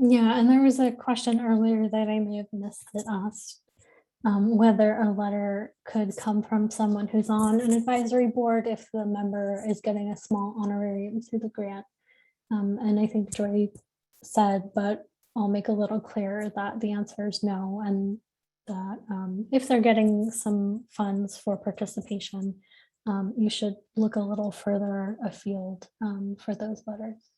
Yeah, and there was a question earlier that I may have missed that asked whether a letter could come from someone who's on an advisory board if the member is getting a small honorarium through the grant. And I think Joy said, but I'll make a little clearer that the answer is no, and that if they're getting some funds for participation, you should look a little further afield for those letters.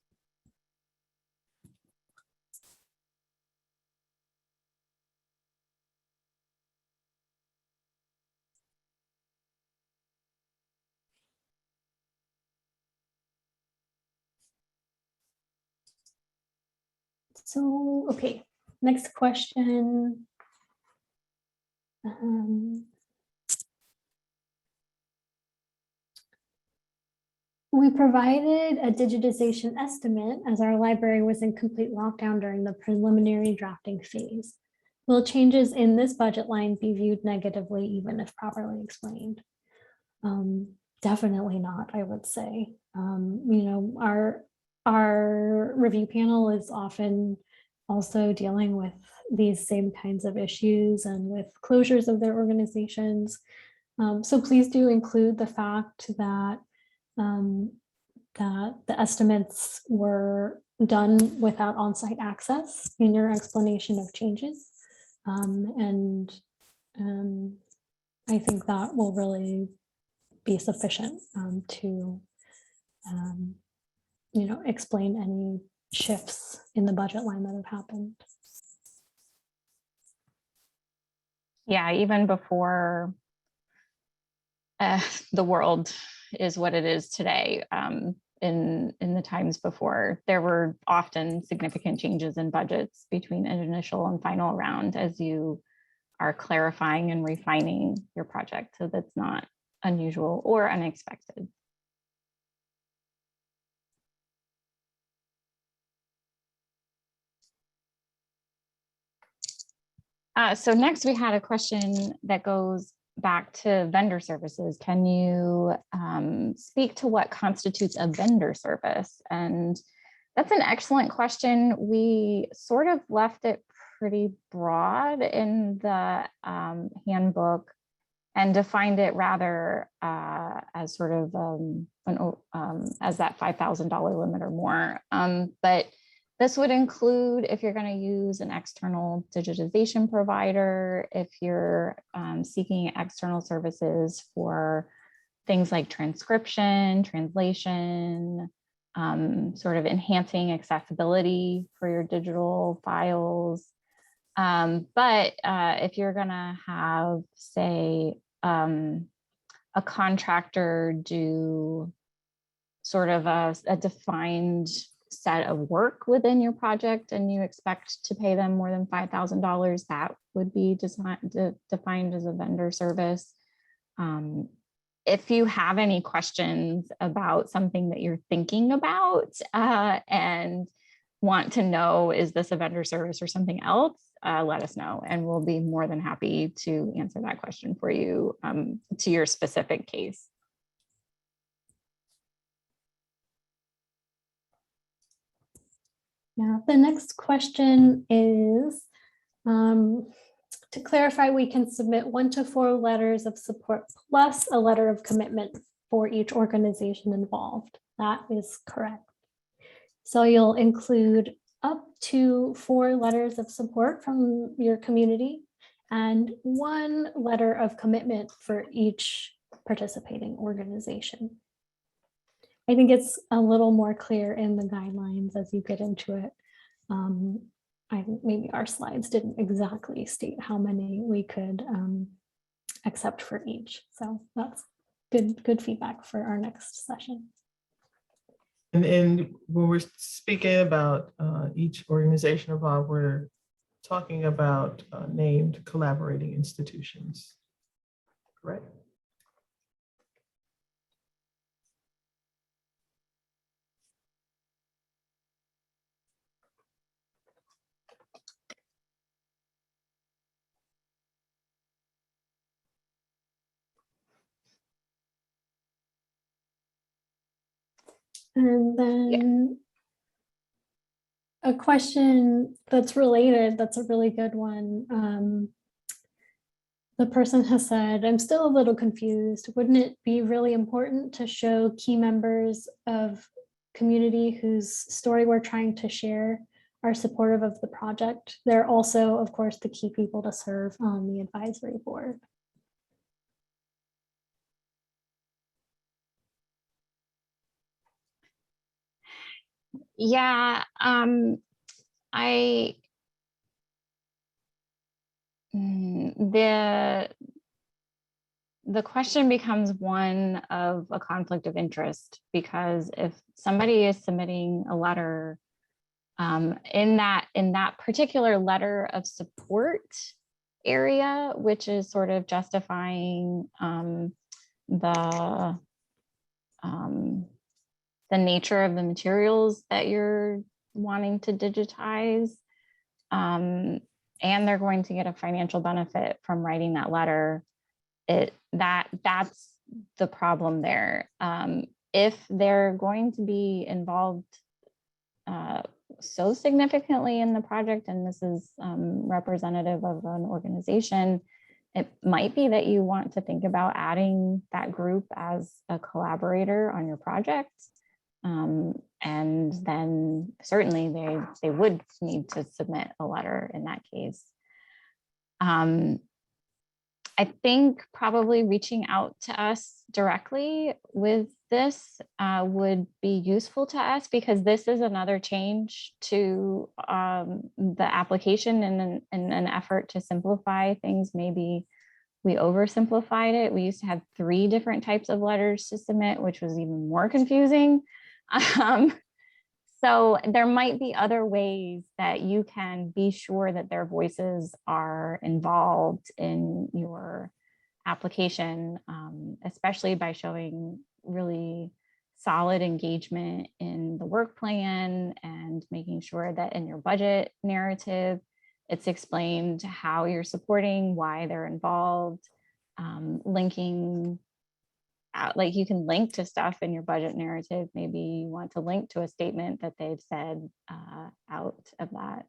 So, okay, next question. We provided a digitization estimate as our library was in complete lockdown during the preliminary drafting phase. Will changes in this budget line be viewed negatively even if properly explained? Definitely not, I would say. You know, our review panel is often also dealing with these same kinds of issues and with closures of their organizations. So please do include the fact that that the estimates were done without on-site access in your explanation of changes. And I think that will really be sufficient to you know, explain any shifts in the budget line that have happened. Yeah, even before the world is what it is today, in the times before, there were often significant changes in budgets between an initial and final round as you are clarifying and refining your project. So that's not unusual or unexpected. So next we had a question that goes back to vendor services. Can you speak to what constitutes a vendor service? And that's an excellent question. We sort of left it pretty broad in the handbook and defined it rather as sort of as that $5,000 limit or more. But this would include if you're going to use an external digitization provider, if you're seeking external services for things like transcription, translation, sort of enhancing accessibility for your digital files. But if you're going to have, say, a contractor do sort of a defined set of work within your project and you expect to pay them more than $5,000, that would be defined as a vendor service. If you have any questions about something that you're thinking about and want to know, is this a vendor service or something else, let us know and we'll be more than happy to answer that question for you to your specific case. Yeah, the next question is, to clarify, we can submit 1 to 4 letters of support plus a letter of commitment for each organization involved. That is correct. So you'll include up to 4 letters of support from your community and 1 letter of commitment for each participating organization. I think it's a little more clear in the guidelines as you get into it. I think maybe our slides didn't exactly state how many we could accept for each. So that's good feedback for our next session. And when we're speaking about each organization involved, we're talking about named collaborating institutions, correct? And then a question that's related, that's a really good one. The person has said, I'm still a little confused. Wouldn't it be really important to show key members of community whose story we're trying to share are supportive of the project? They're also, of course, the key people to serve on the advisory board. Yeah, the question becomes one of a conflict of interest, because if somebody is submitting a letter in that particular letter of support area, which is sort of justifying the nature of the materials that you're wanting to digitize, and they're going to get a financial benefit from writing that letter, that's the problem there. If they're going to be involved so significantly in the project, and this is representative of an organization, it might be that you want to think about adding that group as a collaborator on your project. And then certainly they would need to submit a letter in that case. I think probably reaching out to us directly with this would be useful to us, because this is another change to the application in an effort to simplify things. Maybe we oversimplified it. We used to have 3 different types of letters to submit, which was even more confusing. So there might be other ways that you can be sure that their voices are involved in your application, especially by showing really solid engagement in the work plan and making sure that in your budget narrative, it's explained how you're supporting, why they're involved, linking out, like you can link to stuff in your budget narrative. Maybe you want to link to a statement that they've said out of that.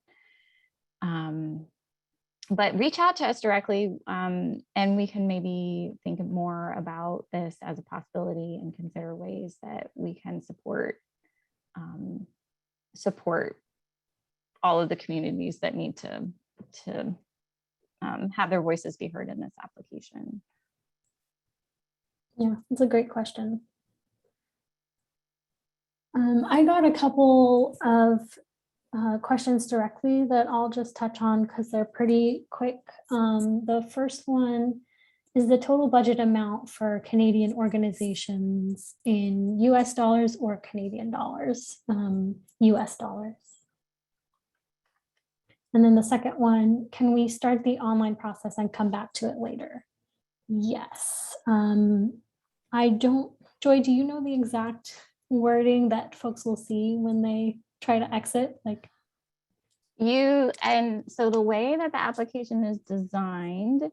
But reach out to us directly, and we can maybe think more about this as a possibility and consider ways that we can support all of the communities that need to have their voices be heard in this application. Yeah, it's a great question. I got a couple of questions directly that I'll just touch on because they're pretty quick. The first one is the total budget amount for Canadian organizations in US dollars or Canadian dollars, US dollars. And then the second one, can we start the online process and come back to it later? Yes. I don't, Joy, do you know the exact wording that folks will see when they try to exit? Like, and so the way that the application is designed,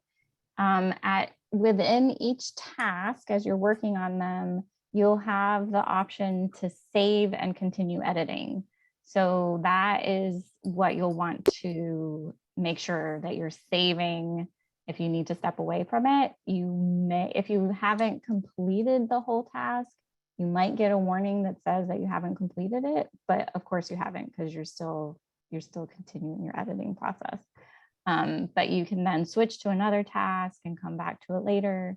within each task, as you're working on them, you'll have the option to save and continue editing. So that is what you'll want to make sure that you're saving. If you need to step away from it, you may, if you haven't completed the whole task, you might get a warning that says that you haven't completed it, but of course you haven't, because you're still continuing your editing process. But you can then switch to another task and come back to it later.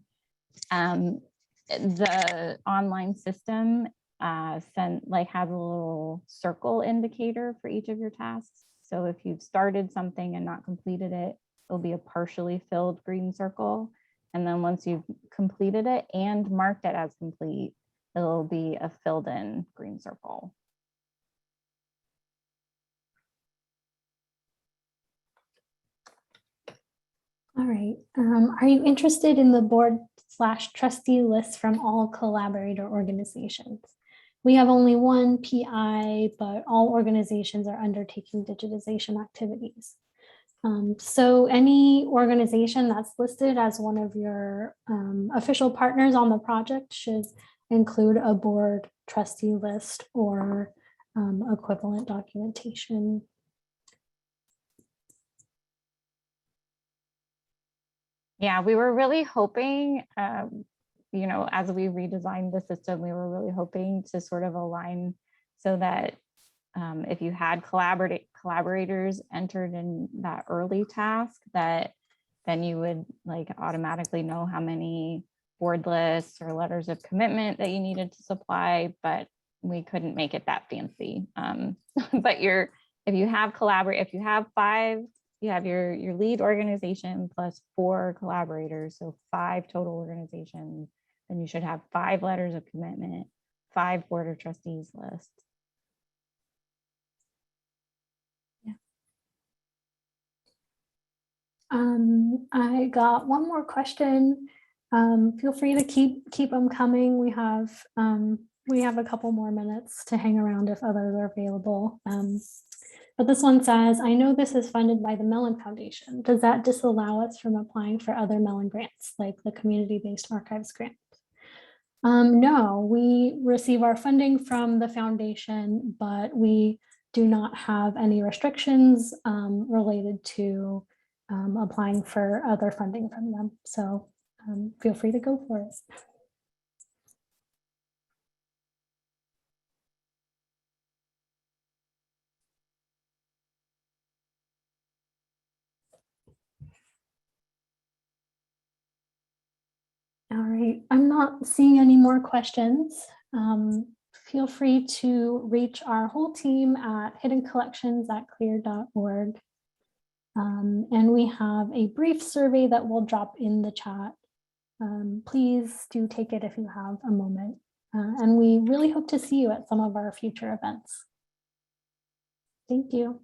The online system has a little circle indicator for each of your tasks. So if you've started something and not completed it, it'll be a partially filled green circle. And then once you've completed it and marked it as complete, it'll be a filled in green circle. All right. Are you interested in the board/trustee list from all collaborator organizations? We have only one PI, but all organizations are undertaking digitization activities. So any organization that's listed as one of your official partners on the project should include a board trustee list or equivalent documentation. Yeah, we were really hoping, you know, as we redesigned the system, we were really hoping to sort of align so that if you had collaborators entered in that early task, that then you would like automatically know how many board lists or letters of commitment that you needed to supply, but we couldn't make it that fancy. But if you have five, you have your lead organization plus 4 collaborators, so 5 total organizations, then you should have 5 letters of commitment, 5 board of trustees lists. I got one more question. Feel free to keep them coming. We have a couple more minutes to hang around if others are available. But this one says, I know this is funded by the Mellon Foundation. Does that disallow us from applying for other Mellon grants, like the community-based archives grant? No, we receive our funding from the foundation, but we do not have any restrictions related to applying for other funding from them. So feel free to go for it. All right, I'm not seeing any more questions. Feel free to reach our whole team at hiddencollections@clear.org. And we have a brief survey that we'll drop in the chat. Please do take it if you have a moment. And we really hope to see you at some of our future events. Thank you.